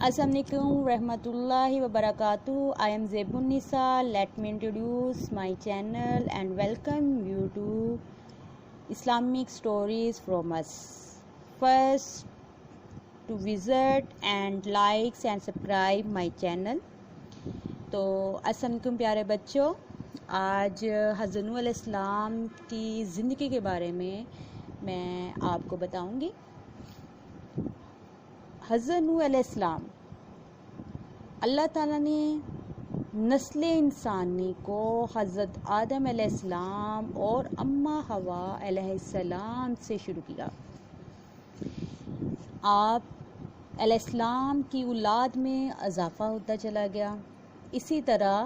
السلام علیکم ورحمۃ اللہ وبرکاتہ. I am Zebunisa. Let me introduce my channel and welcome you to Islamic Stories from us. First, to visit and likes and subscribe my channel. تو السلام علیکم پیارے بچوں. آج حضرت نوح علیہ السلام کی زندگی کے بارے میں آپ کو بتاؤں گی. حضرت نوح علیہ السلام، اللہ تعالیٰ نے نسل انسانی کو حضرت آدم علیہ السلام اور اماں حوا علیہ السلام سے شروع کیا. آپ علیہ السلام کی اولاد میں اضافہ ہوتا چلا گیا. اسی طرح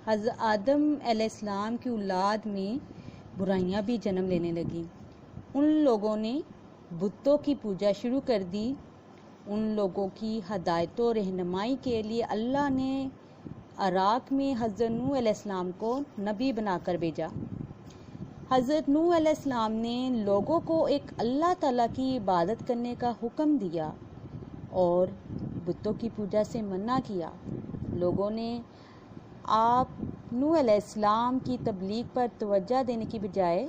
حضرت آدم علیہ السلام کی اولاد میں برائیاں بھی جنم لینے لگیں. ان لوگوں نے بتوں کی پوجا شروع کر دی. ان لوگوں کی ہدایت و رہنمائی کے لیے اللہ نے عراق میں حضرت نوح علیہ السلام کو نبی بنا کر بھیجا. حضرت نوح علیہ السلام نے لوگوں کو ایک اللہ تعالیٰ کی عبادت کرنے کا حکم دیا اور بتوں کی پوجا سے منع کیا. لوگوں نے آپ نوح علیہ السلام کی تبلیغ پر توجہ دینے کی بجائے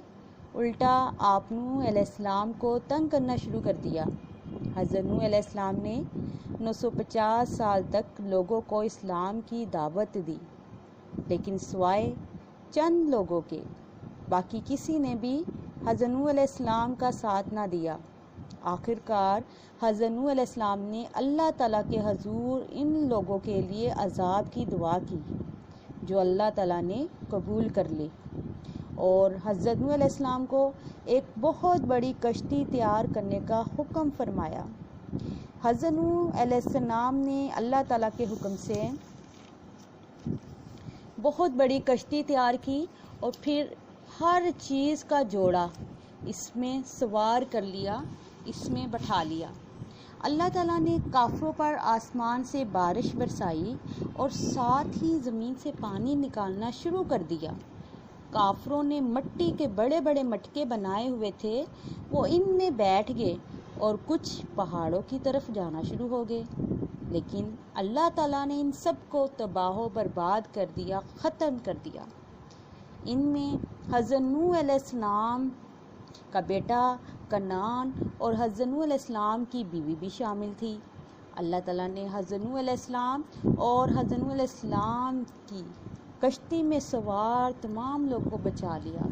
الٹا آپ نوح علیہ السلام کو تنگ کرنا شروع کر دیا. حضرت نوح علیہ السلام نے 950 سال تک لوگوں کو اسلام کی دعوت دی، لیکن سوائے چند لوگوں کے باقی کسی نے بھی حضرت نوح علیہ السلام کا ساتھ نہ دیا. آخر کار حضرت نوح علیہ السلام نے اللہ تعالیٰ کے حضور ان لوگوں کے لیے عذاب کی دعا کی جو اللہ تعالیٰ نے قبول کر لی اور حضرت نوح علیہ السلام کو ایک بہت بڑی کشتی تیار کرنے کا حکم فرمایا. حضرت نوح علیہ السلام نے اللہ تعالیٰ کے حکم سے بہت بڑی کشتی تیار کی اور پھر ہر چیز کا جوڑا اس میں سوار کر لیا، اس میں بٹھا لیا. اللہ تعالیٰ نے کافروں پر آسمان سے بارش برسائی اور ساتھ ہی زمین سے پانی نکالنا شروع کر دیا. کافروں نے مٹی کے بڑے بڑے مٹکے بنائے ہوئے تھے، وہ ان میں بیٹھ گئے اور کچھ پہاڑوں کی طرف جانا شروع ہو گئے. لیکن اللہ تعالیٰ نے ان سب کو تباہ و برباد کر دیا، ختم کر دیا. ان میں حضرت نوح علیہ السلام کا بیٹا کنعان اور حضرت نوح علیہ السلام کی بیوی بھی شامل تھی. اللہ تعالیٰ نے حضرت نوح علیہ السلام اور حضرت نوح علیہ السلام کی کشتی میں سوار تمام لوگوں کو بچا لیا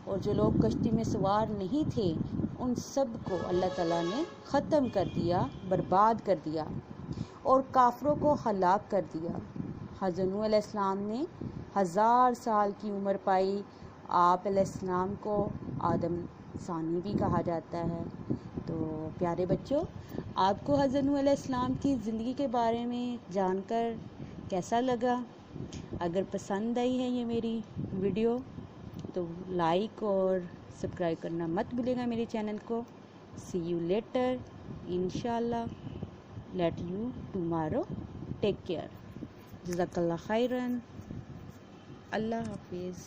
اور جو لوگ کشتی میں سوار نہیں تھے ان سب کو اللہ تعالیٰ نے ختم کر دیا، برباد کر دیا اور کافروں کو ہلاک کر دیا. حضرت نوح علیہ السلام نے 1000 سال کی عمر پائی. آپ علیہ السلام کو آدم ثانی بھی کہا جاتا ہے. تو پیارے بچوں، آپ کو حضرت نوح علیہ السلام کی زندگی کے بارے میں جان کر کیسا لگا؟ اگر پسند آئی ہے یہ میری ویڈیو تو لائک اور سبسکرائب کرنا مت بھولیے گا میرے چینل کو. سی یو لیٹر انشاءاللہ. Let you tomorrow. Take care. جزاک اللہ خیرن. اللہ حافظ.